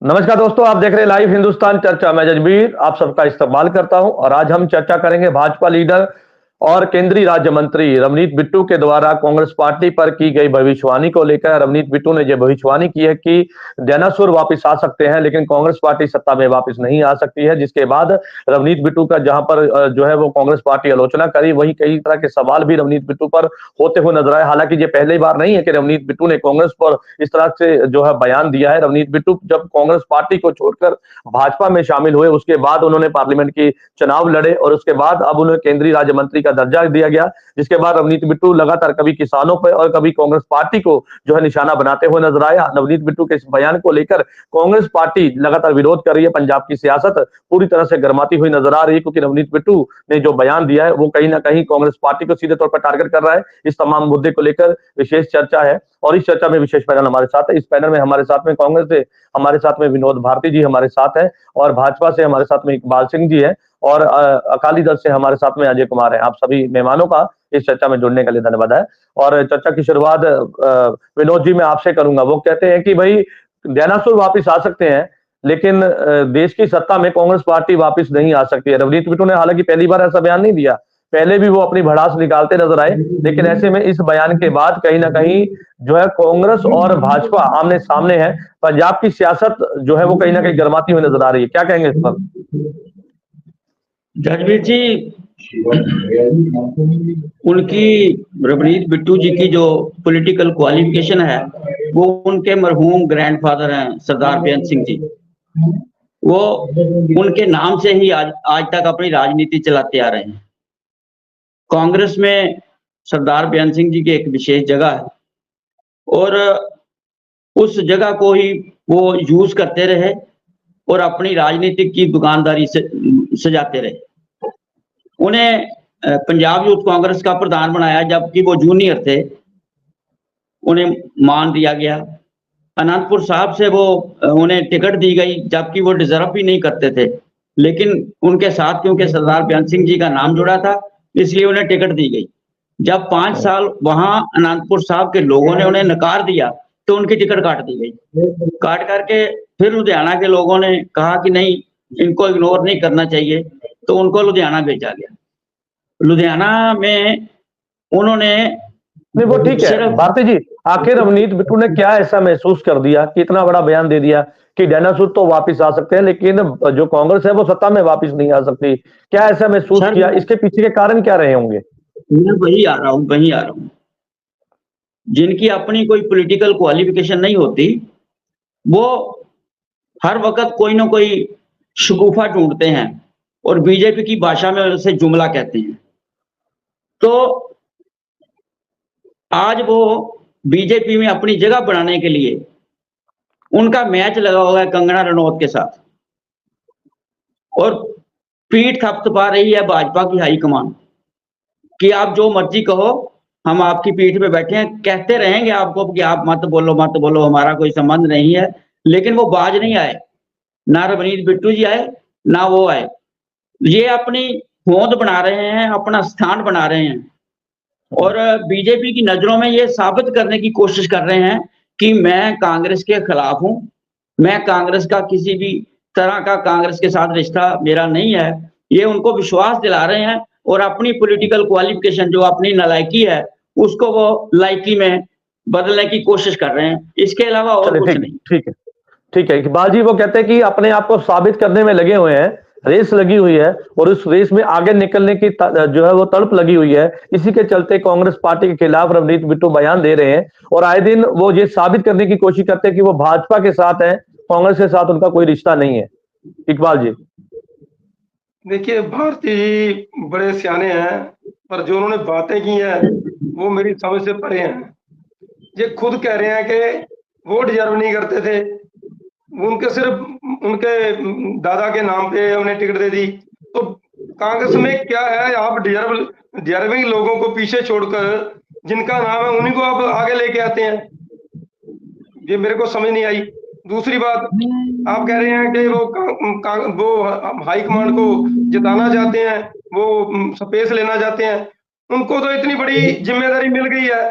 नमस्कार दोस्तों, आप देख रहे हैं लाइव हिंदुस्तान चर्चा। मैं जजबीर आप सबका इस्तकबाल करता हूं और आज हम चर्चा करेंगे भाजपा लीडर और केंद्रीय राज्य मंत्री रवनीत बिट्टू के द्वारा कांग्रेस पार्टी पर की गई भविष्यवाणी को लेकर। रवनीत बिट्टू ने यह भविष्यवाणी की है कि डायनासोर वापस आ सकते हैं लेकिन कांग्रेस पार्टी सत्ता में वापस नहीं आ सकती है, जिसके बाद रवनीत बिट्टू का जहां पर जो है वो कांग्रेस पार्टी आलोचना करी, वहीं कई तरह के सवाल भी रवनीत बिट्टू पर होते हुए नजर आए। हालांकि ये पहली बार नहीं है कि रवनीत बिट्टू ने कांग्रेस पर इस तरह से जो है बयान दिया है। रवनीत बिट्टू जब कांग्रेस पार्टी को छोड़कर भाजपा में शामिल हुए, उसके बाद उन्होंने पार्लियामेंट की चुनाव लड़े और उसके बाद अब उन्हें केंद्रीय राज्य मंत्री का दर्जा दिया गया, जिसके बाद रवनीत बिट्टू लगातार कभी किसानों पर और कभी कांग्रेस पार्टी को जो है निशाना बनाते हुए नजर आया। नवनीत बिट्टू के इस बयान को लेकर कांग्रेस पार्टी लगातार विरोध कर रही है। पंजाब की सियासत पूरी तरह से गर्माती हुई नजर आ रही है, क्योंकि रवनीत बिट्टू ने जो बयान दिया है वो कहीं ना कहीं कांग्रेस पार्टी को सीधे तौर पर टारगेट कर रहा है। इस तमाम मुद्दे को लेकर विशेष चर्चा है और इस चर्चा में विशेष पैनल हमारे साथ है। इस पैनल में हमारे साथ में कांग्रेस से हमारे साथ में विनोद भारती जी हमारे साथ है और भाजपा से हमारे साथ में इकबाल सिंह जी है और अकाली दल से हमारे साथ में अजय कुमार है। आप सभी मेहमानों का इस चर्चा में जुड़ने के लिए धन्यवाद है। और चर्चा की शुरुआत विनोद जी मैं आपसे करूंगा। वो कहते हैं कि भाई डायनासोर वापिस आ सकते हैं लेकिन देश की सत्ता में कांग्रेस पार्टी वापस नहीं आ सकती है। रवनीत बिट्टू ने हालांकि पहली बार ऐसा बयान नहीं दिया, पहले भी वो अपनी भड़ास निकालते नजर आए, लेकिन ऐसे में इस बयान के बाद कहीं ना कहीं जो है कांग्रेस और भाजपा आमने सामने है। पंजाब की सियासत जो है वो कहीं ना कहीं गर्माती हुई नजर आ रही है, क्या कहेंगे इस पर? जजवीर जी, उनकी रवनीत बिट्टू जी की जो पॉलिटिकल क्वालिफिकेशन है वो उनके मरहूम ग्रैंडफादर हैं सरदार बेअंत सिंह जी। वो उनके नाम से ही आज तक अपनी राजनीति चलाते आ रहे हैं। कांग्रेस में सरदार बेअंत सिंह जी की एक विशेष जगह है और उस जगह को ही वो यूज करते रहे और अपनी राजनीतिक की दुकानदारी से सजाते रहे। उन्हें पंजाब यूथ कांग्रेस का प्रधान बनाया जबकि वो जूनियर थे, उन्हें मान दिया गया। अनंतपुर साहब से वो उन्हें टिकट दी गई जबकि वो डिजर्व भी नहीं करते थे, लेकिन उनके साथ क्योंकि सरदार बेअंत सिंह जी का नाम जुड़ा था इसलिए उन्हें टिकट दी गई। जब 5 साल वहां अनंतपुर साहब के लोगों ने उन्हें नकार दिया तो उनकी टिकट काट दी गई। काट करके फिर लुधियाना के लोगों ने कहा कि नहीं, इनको इग्नोर नहीं करना चाहिए, तो उनको लुधियाना भेजा गया। लुधियाना में उन्होंने नहीं वो ठीक है भारती जी, आखिर रवनीत बिट्टू ने क्या ऐसा महसूस कर दिया कि इतना बड़ा बयान दे दिया कि डायनासोर तो वापस आ सकते हैं लेकिन जो कांग्रेस है वो सत्ता में वापस नहीं आ सकती? क्या ऐसा महसूस किया? इसके पीछे के कारण क्या रहे होंगे? मैं वही आ रहा हूँ। जिनकी अपनी कोई पॉलिटिकल क्वालिफिकेशन नहीं होती वो हर वक्त कोई ना कोई शगुफा ढूंढते हैं और बीजेपी की भाषा में उसे जुमला कहते हैं। तो आज वो बीजेपी में अपनी जगह बनाने के लिए उनका मैच लगा हुआ है कंगना रनौत के साथ और पीठ थपथपा रही है भाजपा की हाईकमान कि आप जो मर्जी कहो, हम आपकी पीठ पे बैठे हैं, कहते रहेंगे आपको कि आप मत बोलो, हमारा कोई संबंध नहीं है। लेकिन वो बाज नहीं आए, ना रवनीत बिट्टू जी आए ना वो आए। ये अपनी होंद बना रहे हैं, अपना स्थान बना रहे हैं और बीजेपी की नजरों में ये साबित करने की कोशिश कर रहे हैं कि मैं कांग्रेस के खिलाफ हूं, मैं कांग्रेस का किसी भी तरह का कांग्रेस के साथ रिश्ता मेरा नहीं है। ये उनको विश्वास दिला रहे हैं और अपनी पॉलिटिकल क्वालिफिकेशन जो अपनी नालायकी है उसको वो लायकी में बदलने की कोशिश कर रहे हैं, इसके अलावा और कुछ नहीं। ठीक है इकबाल जी, वो कहते हैं कि अपने आप को साबित करने में लगे हुए हैं, रेस लगी हुई है और उस रेस में आगे निकलने की जो है वो तड़प लगी हुई है। इसी के चलते कांग्रेस पार्टी के खिलाफ रवनीत बिट्टू बयान दे रहे हैं और आए दिन वो ये साबित करने की कोशिश करते हैं कि वो भाजपा के साथ है, कांग्रेस के साथ उनका कोई रिश्ता नहीं है। इकबाल जी देखिए, भारती जी बड़े सियाने हैं पर जो उन्होंने बातें की हैं वो मेरी समझ से परे हैं। ये खुद कह रहे हैं कि वो डिजर्व नहीं करते थे, उनके सिर्फ उनके दादा के नाम पे उन्हें टिकट दे दी। तो कांग्रेस में क्या है, आप डिजर्विंग लोगों को पीछे छोड़कर जिनका नाम है उन्हीं को आप आगे लेके आते हैं, ये मेरे को समझ नहीं आई। दूसरी बात, आप कह रहे हैं कि वो हाईकमांड को जिताना चाहते हैं, वो स्पेस लेना चाहते हैं। उनको तो इतनी बड़ी जिम्मेदारी मिल गई है।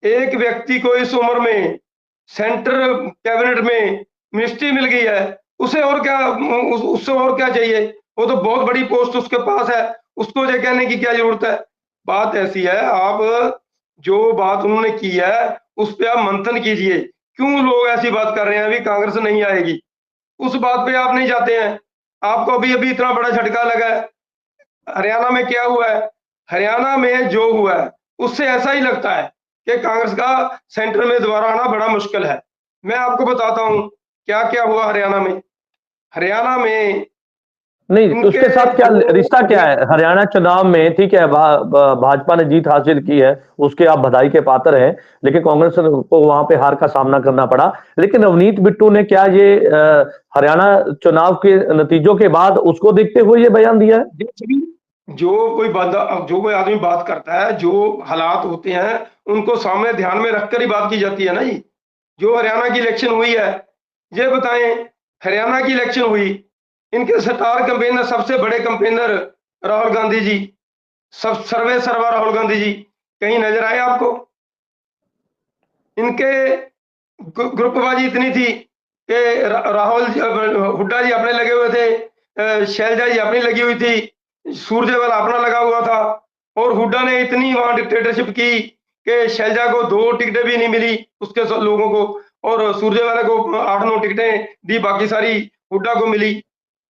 एक व्यक्ति को इस उम्र में सेंटर कैबिनेट में मिनिस्ट्री मिल गई है, उसे और क्या, उससे और क्या चाहिए? वो तो बहुत बड़ी पोस्ट उसके पास है, उसको ये कहने की क्या जरूरत है? बात ऐसी है, आप जो बात उन्होंने की है उस पे आप मंथन कीजिए। क्यों लोग ऐसी बात कर रहे हैं अभी कांग्रेस नहीं आएगी, उस बात पे आप नहीं जाते हैं। आपको अभी अभी इतना बड़ा झटका लगा है। हरियाणा में क्या हुआ है? हरियाणा में जो हुआ है उससे ऐसा ही लगता है कि कांग्रेस का सेंटर में दोबारा आना बड़ा मुश्किल है। मैं आपको बताता हूं क्या क्या हुआ हरियाणा में। हरियाणा में नहीं, उनके उसके साथ क्या जो रिश्ता क्या है? हरियाणा चुनाव में ठीक है, भाजपा ने जीत हासिल की है, उसके आप बधाई के पात्र हैं, लेकिन कांग्रेस को वहां पे हार का सामना करना पड़ा। लेकिन रवनीत बिट्टू ने क्या ये हरियाणा चुनाव के नतीजों के बाद उसको देखते हुए ये बयान दिया है? जो कोई आदमी बात करता है, जो हालात होते हैं उनको सामने ध्यान में रखकर ही बात की जाती है ना जी। जो हरियाणा की इलेक्शन हुई है, ये बताएं, हरियाणा की इलेक्शन हुई, इनके स्टार कैंपेनर, सबसे बड़े कैंपेनर राहुल गांधी जी, सब सर्वे सर्वा राहुल गांधी जी, कहीं नजर आए आपको? इनके ग्रुपबाजी इतनी थी कि राहुल हुड्डा जी अपने लगे हुए थे, शैलजा जी अपनी लगी हुई थी, सूरजेवाला अपना लगा हुआ था, और हुड्डा ने इतनी वहां डिक्टेटरशिप की कि शैलजा को 2 टिकटें भी नहीं मिली उसके लोगों को, और सूरजेवाला को 8-9 टिकटें दी, बाकी सारी हुड्डा को मिली।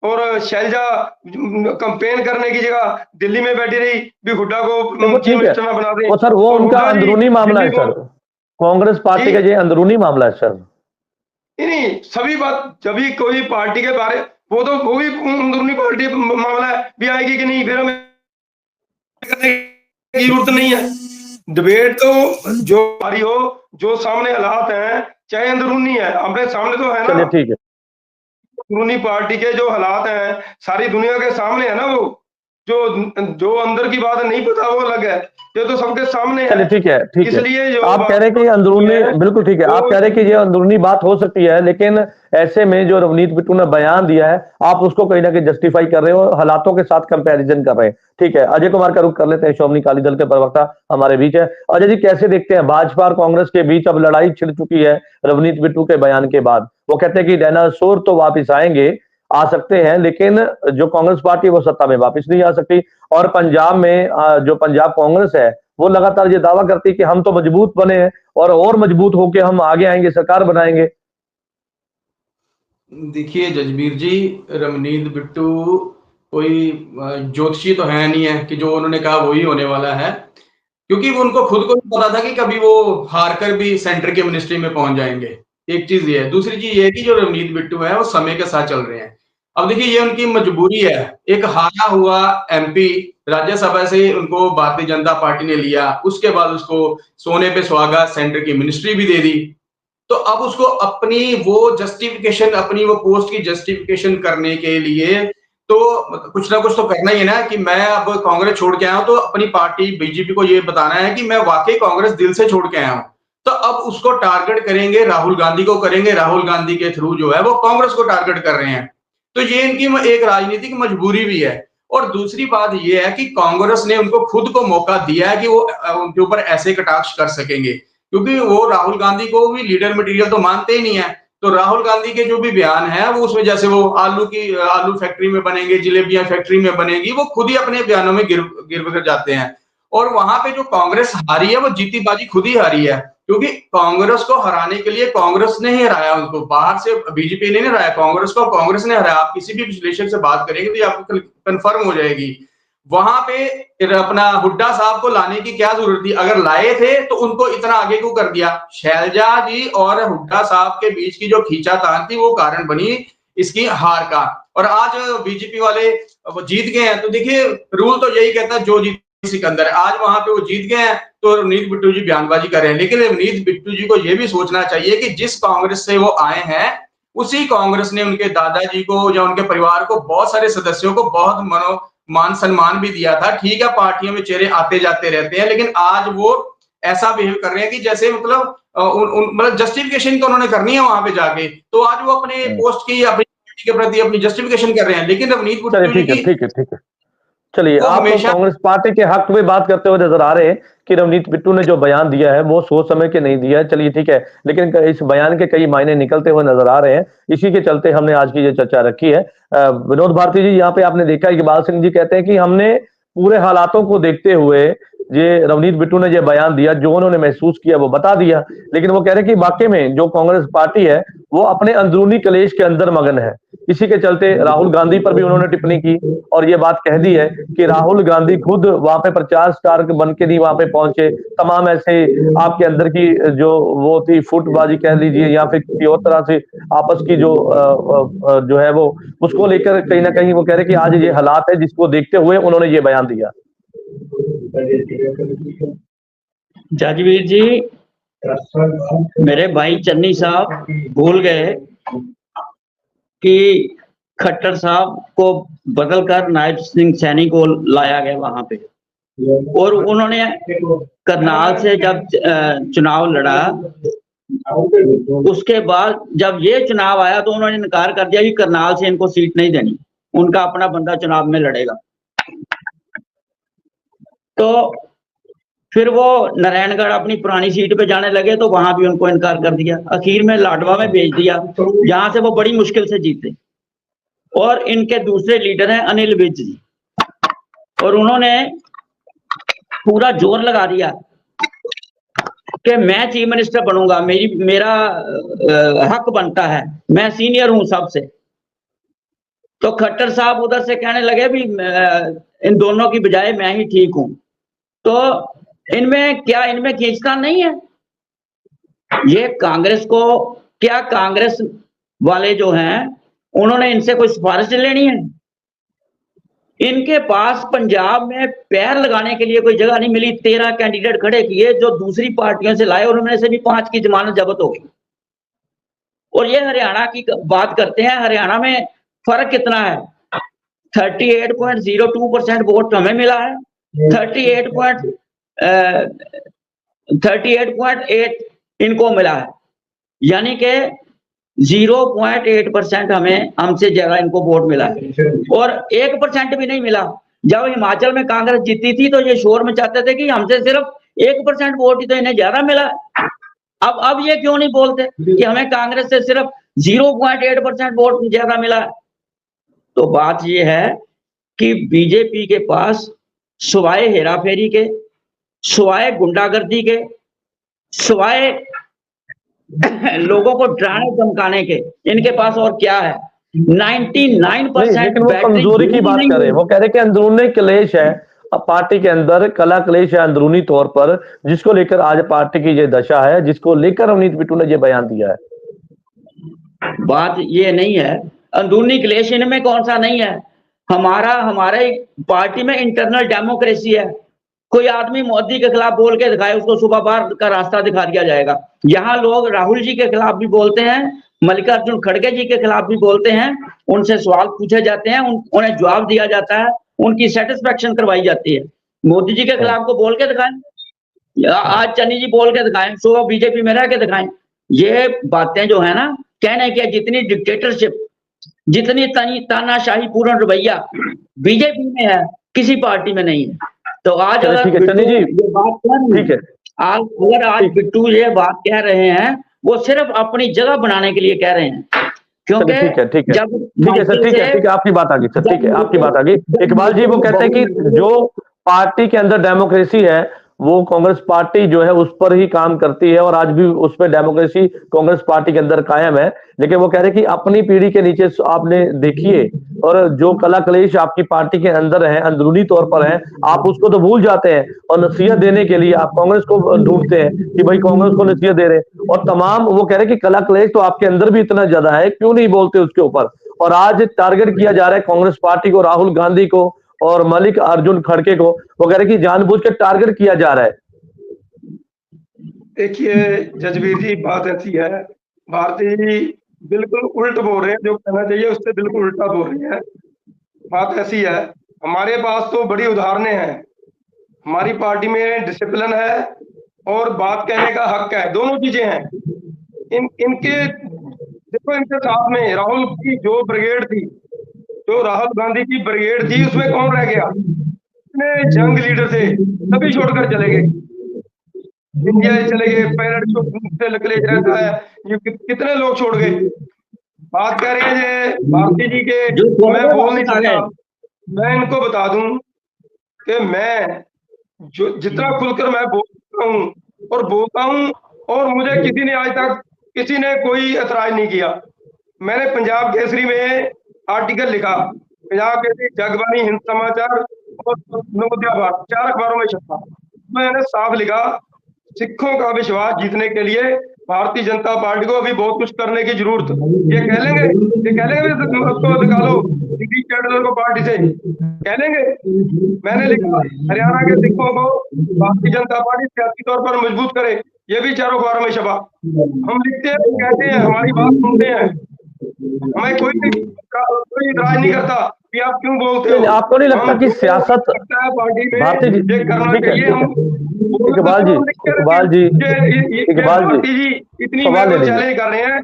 और शैलजा कंपेन करने की जगह दिल्ली में बैठी रही भी हुड्डा को वो चीफ ठीक है, मिनिस्टर ना बना दे, वो सर वो और उनका हुड्डा जी अंदरूनी मामला दिल्ली है को सर, कांग्रेस पार्टी का जी ये अंदरूनी मामला है सर। नहीं, सभी बात, जब भी कोई पार्टी के बारे, वो भी अंदरूनी पार्टी मामला है, भी आएगी कि नहीं, फिर हमें करने की जरूरत नहीं है। डिबेट तो जो आ रही हो, जो सामने हालात हैं, चाहे अंदरूनी है, अपने सामने तो है ना। चलिए ठीक है, अंदरूनी पार्टी के जो हालात हैं सारी दुनिया के सामने है ना। वो जो जो अंदर की बात नहीं पता वो अलग है, ये तो सबके सामने है। चलिए ठीक है, ठीक है। इसलिए जो आप कह रहे हैं कि बात अंदरूनी, है बिल्कुल ठीक है, वो, आप कह रहे हैं कि ये अंदरूनी बात हो सकती है, लेकिन ऐसे में जो रवनीत बिट्टू ने बयान दिया है, आप उसको कहीं ना कहीं जस्टिफाई कर रहे हो, हालातों के साथ कंपैरिजन कर रहे हैं। ठीक है, अजय कुमार का रुख कर लेते हैं, श्रोमणी अकाली दल के प्रवक्ता हमारे बीच है। अजय जी, कैसे देखते हैं भाजपा और कांग्रेस के बीच अब लड़ाई छिड़ चुकी है रवनीत बिट्टू के बयान के बाद? वो कहते हैं कि डायनासोर तो वापिस आएंगे, आ सकते हैं, लेकिन जो कांग्रेस पार्टी है वो सत्ता में वापस नहीं आ सकती। और पंजाब में जो पंजाब कांग्रेस है वो लगातार ये दावा करती है कि हम तो मजबूत बने हैं और मजबूत होकर हम आगे आएंगे, सरकार बनाएंगे। देखिए जजबीर जी, रवनीत बिट्टू कोई ज्योतिषी तो है नहीं है कि जो उन्होंने कहा वही होने वाला है, क्योंकि वो उनको खुद को भी पता था कि कभी वो हार कर भी सेंटर के मिनिस्ट्री में पहुंच जाएंगे। एक चीज ये है, दूसरी चीज ये है कि जो रवनीत बिट्टू है वो समय के साथ चल रहे हैं। अब देखिए ये उनकी मजबूरी है, एक हारा हुआ एमपी राज्यसभा से उनको भारतीय जनता पार्टी ने लिया, उसके बाद उसको सोने पे सुहागा सेंटर की मिनिस्ट्री भी दे दी। तो अब उसको अपनी वो जस्टिफिकेशन, अपनी वो पोस्ट की जस्टिफिकेशन करने के लिए तो कुछ ना कुछ तो करना ही है ना, कि मैं अब कांग्रेस छोड़ के आया हूं, तो अपनी पार्टी बीजेपी को ये बताना है कि मैं वाकई कांग्रेस दिल से छोड़ के आया हूं। तो अब उसको टारगेट करेंगे, राहुल गांधी को करेंगे, राहुल गांधी के थ्रू जो है वो कांग्रेस को टारगेट कर रहे हैं। तो ये इनकी एक राजनीतिक मजबूरी भी है। और दूसरी बात ये है कि कांग्रेस ने उनको खुद को मौका दिया है कि वो उनके ऊपर ऐसे कटाक्ष कर सकेंगे, क्योंकि वो राहुल गांधी को भी लीडर मटेरियल तो मानते ही नहीं है। तो राहुल गांधी के जो भी बयान है वो उसमें, जैसे वो आलू फैक्ट्री में बनेंगे, जलेबियां फैक्ट्री में बनेगी, वो खुद ही अपने बयानों में गिर कर जाते हैं। और वहां पे जो कांग्रेस हारी है वो जीती बाजी खुद ही हारी है, क्योंकि कांग्रेस को हराने के लिए कांग्रेस ने ही हराया उनको, बाहर से बीजेपी ने नहीं हराया कांग्रेस को, कांग्रेस ने हराया। आप किसी भी विश्लेषक से बात करेंगे तो ये आपको कंफर्म हो जाएगी। वहां पे अपना हुड्डा साहब को लाने की क्या जरूरत थी? अगर लाए थे तो उनको इतना आगे क्यों कर दिया? शैलजा जी और हुड्डा साहब के बीच की जो खींचातान थी वो कारण बनी इसकी हार का। और आज बीजेपी वाले वो जीत गए हैं, तो देखिए रूल तो यही कहता है जो जीत सिकंदर। आज वहां पे वो जीत गए हैं तो रवनीत बिट्टू जी बयानबाजी कर रहे हैं, लेकिन रवनीत बिट्टू जी को यह भी सोचना चाहिए कि जिस कांग्रेस से वो आए हैं उसी कांग्रेस ने उनके दादाजी को या उनके परिवार को, बहुत सारे सदस्यों को बहुत मान सम्मान भी दिया था। ठीक है, पार्टियों में चेहरे आते जाते रहते हैं, लेकिन आज वो ऐसा बिहेव कर रहे हैं कि जैसे मतलब जस्टिफिकेशन तो उन्होंने करनी है वहां पे जाके, तो आज वो अपने पोस्ट की, अपनी पार्टी के प्रति अपनी जस्टिफिकेशन कर रहे हैं। लेकिन रवनीत चलिए बिट्टू जी ठीक है, की ठीक है, ठीक है, चलिए, वो आप तो हमेशा कांग्रेस पार्टी के हक में बात करते हुए नजर आ रहे हैं कि रवनीत बिट्टू ने जो बयान दिया है वो सोच समझ के नहीं दिया है। चलिए ठीक है, लेकिन इस बयान के कई मायने निकलते हुए नजर आ रहे हैं। इसी के चलते हमने आज की ये चर्चा रखी है। विनोद भारती जी, यहाँ पे आपने देखा इकबाल सिंह जी कहते हैं कि हमने पूरे हालातों को देखते हुए ये रवनीत बिट्टू ने जो बयान दिया, जो उन्होंने महसूस किया वो बता दिया। लेकिन वो कह रहे हैं कि वाकई में जो कांग्रेस पार्टी है वो अपने अंदरूनी कलेश के अंदर मगन है। इसी के चलते राहुल गांधी पर भी उन्होंने टिप्पणी की और ये बात कह दी है कि राहुल गांधी खुद वहां पे प्रचार स्टार बन के नहीं वहां पे पहुंचे। तमाम ऐसे आपके अंदर की जो वो थी फुटबाजी कह लीजिए या फिर किसी और तरह से आपस की जो जो है वो उसको लेकर कहीं ना कहीं वो कह रहे कि आज ये हालात है जिसको देखते हुए उन्होंने ये बयान दिया। जजवीर जी, मेरे भाई चन्नी साहब भूल गए कि खट्टर साहब को बदलकर नायब सिंह सैनी को लाया गया वहां पे, और उन्होंने करनाल से जब चुनाव लड़ा, उसके बाद जब ये चुनाव आया तो उन्होंने इनकार कर दिया कि करनाल से इनको सीट नहीं देनी, उनका अपना बंदा चुनाव में लड़ेगा। तो फिर वो नारायणगढ़ अपनी पुरानी सीट पे जाने लगे तो वहां भी उनको इनकार कर दिया। आखिर में लाडवा में भेज दिया, जहां से वो बड़ी मुश्किल से जीते। और इनके दूसरे लीडर हैं अनिल विज जी, और उन्होंने पूरा जोर लगा दिया कि मैं चीफ मिनिस्टर बनूंगा, मेरा हक बनता है, मैं सीनियर हूं सबसे। तो खट्टर साहब उधर से कहने लगे भी इन दोनों की बजाय मैं ही ठीक हूं। तो इनमें खींचतान नहीं है? ये कांग्रेस को, क्या कांग्रेस वाले जो हैं उन्होंने इनसे कोई सिफारिश लेनी है? इनके पास पंजाब में पैर लगाने के लिए कोई जगह नहीं मिली। 13 कैंडिडेट खड़े किए जो दूसरी पार्टियों से लाए, और उनमें से भी 5 की जमानत जब्त हो गई। और ये हरियाणा की बात करते हैं, हरियाणा में फर्क कितना है? 38.02% वोट हमें मिला है, 38.8 इनको मिला है, यानी कि 0.8% हमसे ज्यादा इनको वोट मिला है। और 1% भी नहीं मिला। जब हिमाचल में कांग्रेस जीती थी तो ये शोर मचाते थे कि हमसे सिर्फ 1% वोट ही तो इन्हें ज्यादा मिला। अब ये क्यों नहीं बोलते कि हमें कांग्रेस से सिर्फ 0.8% वोट ज्यादा मिला? तो बात ये है कि बीजेपी के पास सिवाय हेराफेरी के, सिवाय गुंडागर्दी के, सिवाय लोगों को डराने धमकाने के, इनके पास और क्या है? 99% लेकिन वो कमजोरी की बात कर रहे हैं। वो कह रहे हैं कि अंदरूनी क्लेश है पार्टी के अंदर, कला क्लेश है अंदरूनी तौर पर, जिसको लेकर आज पार्टी की ये दशा है, जिसको लेकर रवनीत बिट्टू ने ये बयान दिया है। बात ये नहीं है, अंदरूनी क्लेश इनमें कौन सा नहीं है। हमारे पार्टी में इंटरनल डेमोक्रेसी है। कोई आदमी मोदी के खिलाफ बोल के दिखाए, उसको सुबह बाहर का रास्ता दिखा दिया जाएगा। यहाँ लोग राहुल जी के खिलाफ भी बोलते हैं, मल्लिकार्जुन खड़गे जी के खिलाफ भी बोलते हैं, उनसे सवाल पूछे जाते हैं, उन्हें जवाब दिया जाता है, उनकी सेटिस्फेक्शन करवाई जाती है। मोदी जी के खिलाफ को बोल के दिखाएं, आज चन्नी जी बोल के दिखाएं, सुबह बीजेपी में रह के दिखाएं। ये बातें जो है ना, कहने की जितनी डिक्टेटरशिप, जितनी तानाशाही पूर्ण रवैया बीजेपी में है, किसी पार्टी में नहीं है। तो आज अगर बिट्टू ये बात कह रहे हैं, अगर आज बिट्टू ये बात कह रहे हैं, वो सिर्फ अपनी जगह बनाने के लिए कह रहे हैं। क्योंकि ठीक है सर, आपकी बात आ गई सर, ठीक है आपकी बात आ गई। इकबाल जी वो कहते हैं कि जो पार्टी के अंदर डेमोक्रेसी है वो कांग्रेस पार्टी जो है उस पर ही काम करती है, और आज भी उसमें डेमोक्रेसी कांग्रेस पार्टी के अंदर कायम है। लेकिन वो कह रहे हैं कि अपनी पीढ़ी के नीचे आपने देखिए, और जो कला क्लेश आपकी पार्टी के अंदर है, अंदरूनी तौर पर है, आप उसको तो भूल जाते हैं और नसीहत देने के लिए आप कांग्रेस को ढूंढते हैं कि भाई कांग्रेस को नसीहत दे रहे हैं। और तमाम वो कह रहे हैं कि कला क्लेश तो आपके अंदर भी इतना ज्यादा है, क्यों नहीं बोलते उसके ऊपर? और आज टारगेट किया जा रहा है कांग्रेस पार्टी को, राहुल गांधी को और मल्लिकार्जुन खड़गे को। वो कह रहे हैं कि जानबूझ के टारगेट किया जा रहा है। देखिए जजवीर जी, बात ऐसी है, भारती बिल्कुल उल्ट बोल रहे हैं, जो कहना चाहिए उससे बिल्कुल उल्टा बोल रही है। बात ऐसी है, हमारे पास तो बड़ी उदाहरणें हैं, हमारी पार्टी में डिसिप्लिन है और बात कहने का हक है, दोनों चीजें हैं। इनके देखो, इनके साथ में राहुल की जो ब्रिगेड थी, जो राहुल गांधी की ब्रिगेड थी, उसमें कौन रह गया? जितने जंग लीडर थे सभी छोड़कर चले गए, इंडिया चले गए, पैरट से कलेश रहता है, ये कितने लोग छोड़ गए। बात कर रहे हैं जी भारती जी के, मैं बोल नहीं सकता। मैं इनको बता दूं कि मैं जो जितना खुलकर मैं बोलता हूँ और बोलता हूँ, और मुझे किसी ने आज तक किसी ने कोई ऐतराज नहीं किया। मैंने पंजाब केसरी में आर्टिकल लिखा, पंजाब केसरी, जगबानी, हिंद समाचार और नवोदय भारत, 4 अखबारों में छपा। मैंने साफ लिखा, सिखों का विश्वास जीतने के लिए भारतीय जनता पार्टी को अभी बहुत कुछ करने की जरूरत। ये कह लेंगे उसको निकालो इंग्लिश कैडर को पार्टी से, कह लेंगे। मैंने लिखा, हरियाणा के सिखों को भारतीय जनता पार्टी सियासी तौर पर मजबूत करे, ये भी 4 अखबारों में छपा। हम लिखते हैं, कहते हैं, हमारी बात सुनते हैं, हमें कोई इतराज नहीं करता कि आप क्यों बोलते हो। आपको नहीं लगता कि सियासत पार्टी में भारती जी, ये करना चाहिए। इकबाल जी इतनी मेरे को चैलेंज कर रहे हैं,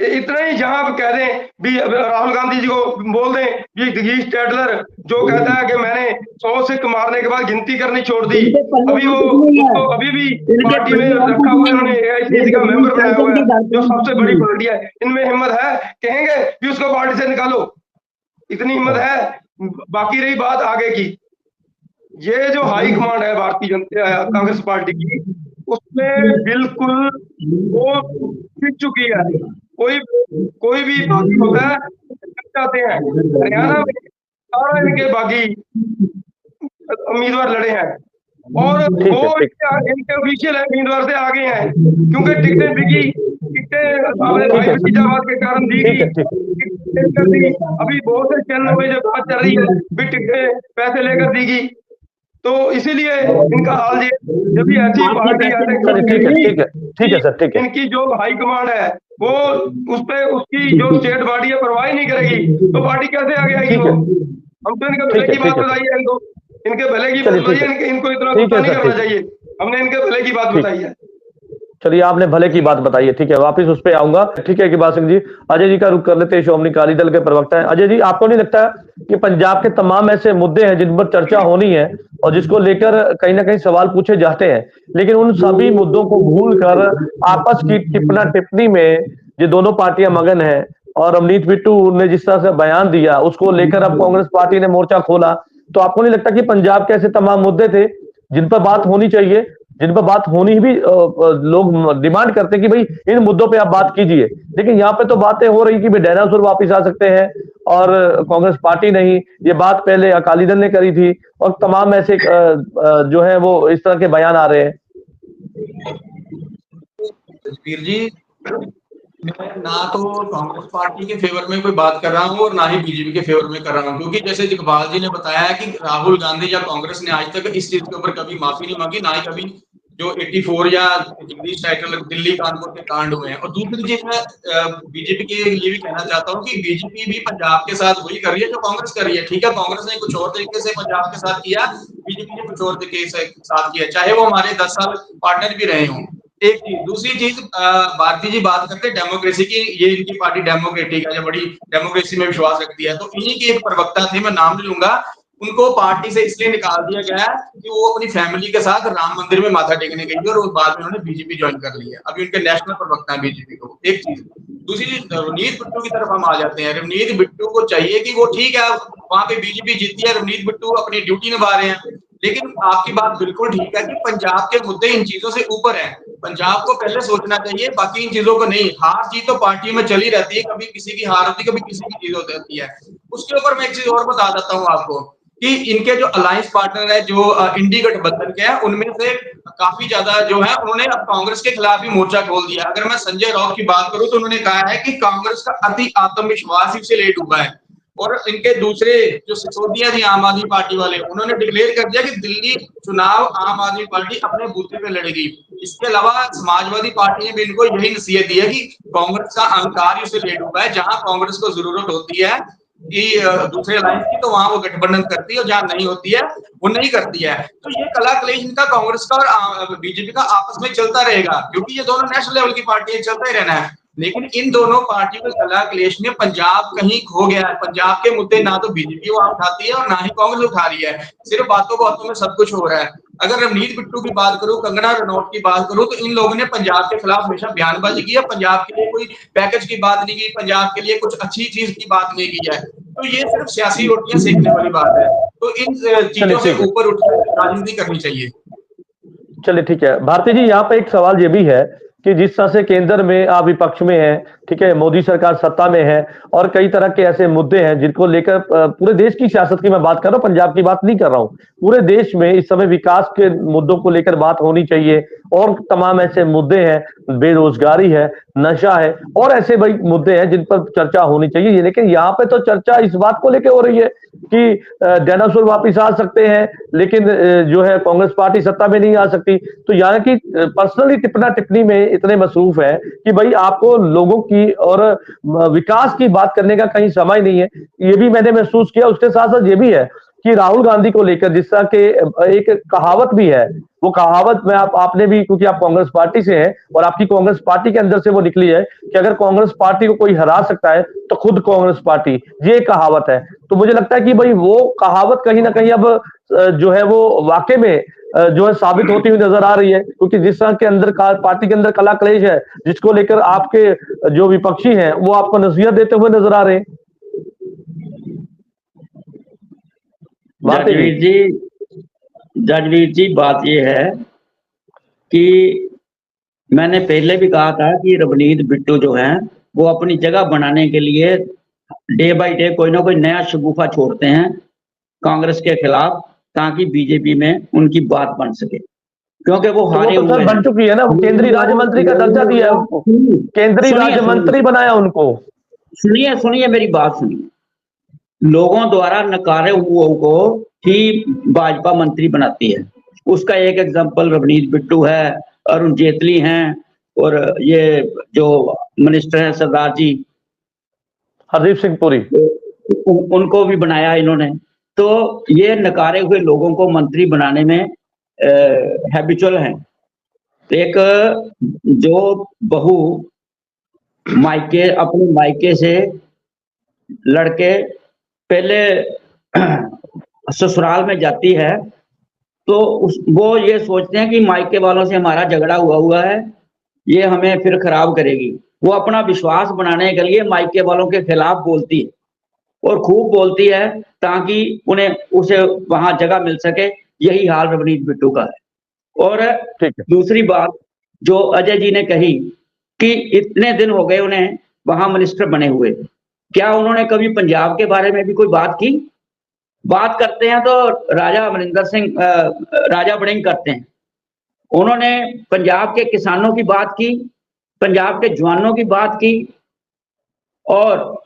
इतना ही जहां आप कह दें भी, राहुल गांधी जी को बोल दें भी, जगदीश टेटलर जो कहता है कि मैंने 100 सिख मारने के बाद गिनती करनी छोड़ दी, अभी वो अभी भी पार्टी में रखा हुआ है, उन्होंने एआईसीसी का मेंबर बनाया हुआ है, जो सबसे बड़ी पार्टी है। इनमें हिम्मत है, कहेंगे कि उसको पार्टी से निकालो, इतनी हिम्मत है। बाकी रही बात आगे की, ये जो हाई कमांड है भारतीय जनता कांग्रेस पार्टी की, उसमें बिल्कुल वो सीख चुकी है। कोई भी बागी होता है, चाहते हैं। हरियाणा में सारा इनके बागी उम्मीदवार लड़े हैं, और वो इनके ऑफिशियल उम्मीदवार से आगे हैं, क्योंकि टिकटें बिकी, टिकटें भाई भतीजावाद के कारण दी गई। अभी बहुत से चैनलों में जब बात चल रही है भी टिकटें पैसे लेकर दी गई, तो इसीलिए इनका हाल ये, जब भी ऐसी पार्टी ठीक है सर, ठीक है, इनकी जो हाई कमांड है वो उस पे उसकी जो स्टेट बॉडी है परवाह नहीं करेगी, तो पार्टी कैसे आगे आएगी वो। हम तो इनके भले की बात बताई है, इनके भले की बात बताइए, इनको इतना गुस्सा नहीं करना चाहिए, हमने इनके भले की बात बताई है। चलिए, आपने भले की बात बताई है, ठीक है, वापस उस पर आऊंगा। ठीक है इकबाल सिंह जी, अजय जी का रुख कर लेते हैं, श्रोमणी अकाली दल के प्रवक्ता है। अजय जी, आपको नहीं लगता कि पंजाब के तमाम ऐसे मुद्दे हैं जिन पर चर्चा होनी है और जिसको लेकर कहीं ना कहीं सवाल पूछे जाते हैं, लेकिन उन सभी मुद्दों को भूलकर आपस की टिप्पणी टिप्पणी में ये दोनों पार्टियां मगन है, और रवनीत बिट्टू ने जिस तरह से बयान दिया उसको लेकर अब कांग्रेस पार्टी ने मोर्चा खोला, तो आपको नहीं लगता कि पंजाब के ऐसे तमाम मुद्दे थे जिन पर बात होनी चाहिए, जिन पर बात होनी भी लोग डिमांड करते हैं कि भाई इन मुद्दों पे आप बात कीजिए, लेकिन यहाँ पे तो बातें हो रही कि भाई डायनासोर वापिस आ सकते हैं और कांग्रेस पार्टी नहीं, ये बात पहले अकाली दल ने करी थी, और तमाम ऐसे जो है वो इस तरह के बयान आ रहे हैं। तस्वीर जी, मैं ना तो कांग्रेस पार्टी के फेवर में कोई बात कर रहा हूँ और ना ही बीजेपी के फेवर में कर रहा हूँ, क्योंकि जैसे इकबाल जी ने बताया है कि राहुल गांधी या कांग्रेस ने आज तक इस चीज के ऊपर कभी माफी नहीं मांगी, ना ही कभी जो 84 या जगदीश टाइटल दिल्ली कानपुर के कांड हुए हैं। और दूसरी चीज मैं बीजेपी के लिए भी कहना चाहता हूँ कि बीजेपी भी पंजाब के साथ वही कर रही है जो कांग्रेस कर रही है। ठीक है, कांग्रेस ने कुछ और तरीके से पंजाब के साथ किया, बीजेपी ने कुछ और तरीके से साथ किया, चाहे वो हमारे 10 साल पार्टनर भी रहे हों। एक चीज, दूसरी चीज, भारती जी बात करते हैं डेमोक्रेसी की, ये इनकी पार्टी डेमोक्रेटिक है, जो बड़ी डेमोक्रेसी में विश्वास रखती है, तो इन्हीं की एक प्रवक्ता थे, मैं नाम नहीं लूंगा, उनको पार्टी से इसलिए निकाल दिया गया है कि वो अपनी फैमिली के साथ राम मंदिर में माथा टेकने गई थी और उस बाद में उन्होंने बीजेपी ज्वाइन कर ली है, अभी उनके नेशनल प्रवक्ता है बीजेपी को। एक चीज, दूसरी चीज, रवनीत बिट्टू की तरफ हम आ जाते हैं। रवनीत बिट्टू को चाहिए कि वो, ठीक है वहां पे बीजेपी जीती है, रवनीत बिट्टू अपनी ड्यूटी निभा रहे हैं, लेकिन आपकी बात बिल्कुल ठीक है कि पंजाब के मुद्दे इन चीजों से ऊपर है, पंजाब को पहले सोचना चाहिए, बाकी इन चीजों को नहीं। हार जीत तो पार्टियों में चली रहती है, कभी किसी की हार होती है, कभी किसी की जीत होती है। उसके ऊपर मैं एक चीज और बता देता हूँ आपको कि इनके जो अलायंस पार्टनर है, जो इंडी गठबंधन के हैं, उनमें से काफी ज्यादा जो है उन्होंने अब कांग्रेस के खिलाफ ही मोर्चा खोल दिया। अगर मैं संजय राउत की बात करूं तो उन्होंने कहा है कि कांग्रेस का अति आत्मविश्वास ही से लेट हुआ है, और इनके दूसरे जो सिसोदिया थी आम आदमी पार्टी वाले, उन्होंने डिक्लेयर कर दिया कि दिल्ली चुनाव आम आदमी पार्टी अपने बूथे पे लड़ेगी। इसके अलावा समाजवादी पार्टी ने भी इनको यही नसीहत दी है कि कांग्रेस का अहंकार ही उससे लेट हुआ है, जहां कांग्रेस को जरूरत होती है कि दूसरे अलायंस की, तो वहां वो गठबंधन करती है, और जहां नहीं होती है वो नहीं करती है। तो ये कला क्लेश इनका कांग्रेस का और बीजेपी का आपस में चलता रहेगा, क्योंकि ये दोनों नेशनल लेवल की पार्टी है, चलता ही रहना है। लेकिन इन दोनों पार्टियों के कलह क्लेश में पंजाब कहीं खो गया है। पंजाब के मुद्दे ना तो बीजेपी वहां उठाती है और ना ही कांग्रेस उठा रही है, सिर्फ बातों बातों में सब कुछ हो रहा है। अगर रवनीत बिट्टू की बात करूं, कंगना रनौत की बात करूं, तो इन लोगों ने पंजाब के खिलाफ हमेशा बयानबाजी की है, पंजाब के लिए कोई पैकेज की बात नहीं की, पंजाब के लिए कुछ अच्छी चीज की बात नहीं की है। तो ये सिर्फ सियासी रोटियां सेकने वाली बात है। तो इन चीजों से ठीक है। ऊपर उठकर राजनीति करनी चाहिए। चलिए ठीक है भारती जी, यहाँ पे एक सवाल ये भी है कि जिस तरह से केंद्र में आप विपक्ष में हैं, ठीक है, मोदी सरकार सत्ता में है और कई तरह के ऐसे मुद्दे हैं जिनको लेकर पूरे देश की सियासत की मैं बात कर रहा हूँ, पंजाब की बात नहीं कर रहा हूँ, पूरे देश में इस समय विकास के मुद्दों को लेकर बात होनी चाहिए और तमाम ऐसे मुद्दे हैं, बेरोजगारी है, नशा है और ऐसे बड़ी मुद्दे हैं जिन पर चर्चा होनी चाहिए। लेकिन यहाँ पे तो चर्चा इस बात को लेकर हो रही है कि डायनासोर वापिस आ सकते हैं, लेकिन जो है कांग्रेस पार्टी सत्ता में नहीं आ सकती। तो यहाँ की पर्सनली टिप्पणी टिप्पणी में इतने मसरूफ है कि भाई आपको लोगों की और विकास की बात करने का कहीं समय नहीं है, ये भी मैंने महसूस किया। उसके साथ साथ ये भी है कि राहुल गांधी को लेकर जिस तरह के एक कहावत भी है, वो कहावत में आपने भी, क्योंकि आप कांग्रेस पार्टी से हैं और आपकी कांग्रेस पार्टी के अंदर से वो निकली है कि अगर कांग्रेस पार्टी को कोई हरा सकता है तो खुद कांग्रेस पार्टी, ये कहावत है। तो मुझे लगता है कि भाई वो कहावत कहीं ना कहीं अब जो है वो वाकई में जो है साबित होती हुई नजर आ रही है, क्योंकि जिस तरह के अंदर पार्टी के अंदर कला क्लेश है जिसको लेकर आपके जो विपक्षी हैं वो आपको नसीहत देते हुए नजर आ रहे हैं। जजवीर जी बात ये है कि मैंने पहले भी कहा था कि रवनीत बिट्टू जो है वो अपनी जगह बनाने के लिए डे बाय डे कोई ना कोई नया शगुफा छोड़ते हैं कांग्रेस के खिलाफ, ताकि बीजेपी में उनकी बात बन सके, क्योंकि वो हारे हुए बन चुकी है ना, वो केंद्रीय राज्य मंत्री का दर्जा दिया है उनको, केंद्रीय राज्य मंत्री बनाया उनको। सुनिए मेरी बात सुनिए, लोगों द्वारा नकारे हुओं को ही भाजपा मंत्री बनाती है। उसका एक एग्जांपल रवनीत बिट्टू है, अरुण जेटली हैं और ये जो मिनिस्टर है सरदार जी हरदीप सिंह पुरी, उनको भी बनाया इन्होंने। तो ये नकारे हुए लोगों को मंत्री बनाने में हैबिचुअल हैं। एक जो बहू मायके अपने मायके से लड़के पहले ससुराल में जाती है तो वो ये सोचते हैं कि मायके वालों से हमारा झगड़ा हुआ है, ये हमें फिर खराब करेगी। वो अपना विश्वास बनाने के लिए मायके वालों के खिलाफ बोलती है और खूब बोलती है ताकि उन्हें उसे वहां जगह मिल सके। यही हाल रवनीत बिट्टू का है। और दूसरी बात जो अजय जी ने कही कि इतने दिन हो गए उन्हें वहां मिनिस्टर बने हुए, क्या उन्होंने कभी पंजाब के बारे में भी कोई बात की? बात करते हैं तो राजा अमरिंदर सिंह राजा वड़िंग करते हैं। उन्होंने पंजाब के किसानों की बात की, पंजाब के जवानों की बात की और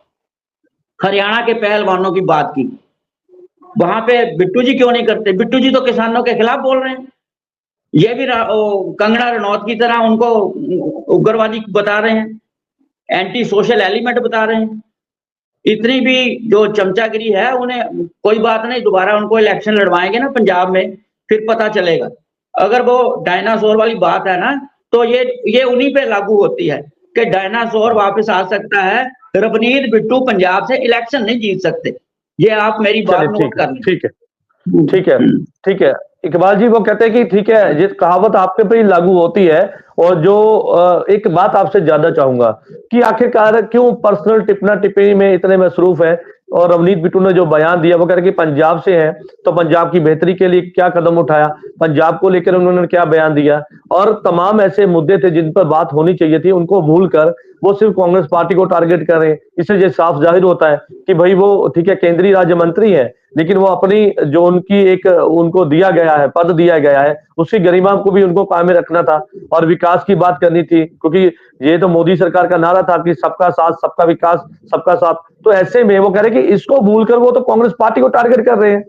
हरियाणा के पहलवानों की बात की। वहां पे बिट्टू जी क्यों नहीं करते? बिट्टू जी तो किसानों के खिलाफ बोल रहे हैं। ये भी कंगना रनौत की तरह उनको उग्रवादी बता रहे हैं, एंटी सोशल एलिमेंट बता रहे हैं। इतनी भी जो चमचागिरी है, उन्हें कोई बात नहीं, दोबारा उनको इलेक्शन लड़वाएंगे ना पंजाब में, फिर पता चलेगा। अगर वो डायनासोर वाली बात है ना, तो ये उन्हीं पे लागू होती है कि डायनासोर वापस आ सकता है, रवनीत बिट्टू पंजाब से इलेक्शन नहीं जीत सकते। ये आप मेरी बात नोट कर लें। ठीक है इकबाल जी, वो कहते हैं कि ठीक है, ये कहावत आपके पे ही लागू होती है। और जो एक बात आपसे जानना चाहूंगा कि आखिरकार क्यों पर्सनल टिप्पणी में इतने मसरूफ है, और रवनीत बिट्टू ने जो बयान दिया वो कह रहे कि पंजाब से है तो पंजाब की बेहतरी के लिए क्या कदम उठाया, पंजाब को लेकर उन्होंने क्या बयान दिया, और तमाम ऐसे मुद्दे थे जिन पर बात होनी चाहिए थी उनको भूलकर वो सिर्फ कांग्रेस पार्टी को टारगेट कर रहे हैं। इससे ये साफ जाहिर होता है कि भाई वो ठीक है केंद्रीय राज्य मंत्री है, लेकिन वो अपनी जो उनकी एक उनको दिया गया है, पद दिया गया है, उसकी गरिमा को भी उनको कायम रखना था और विकास की बात करनी थी, क्योंकि ये तो मोदी सरकार का नारा था कि सबका साथ सबका विकास सबका साथ। तो ऐसे में वो कह रहे कि इसको भूलकर वो तो कांग्रेस पार्टी को टारगेट कर रहे हैं।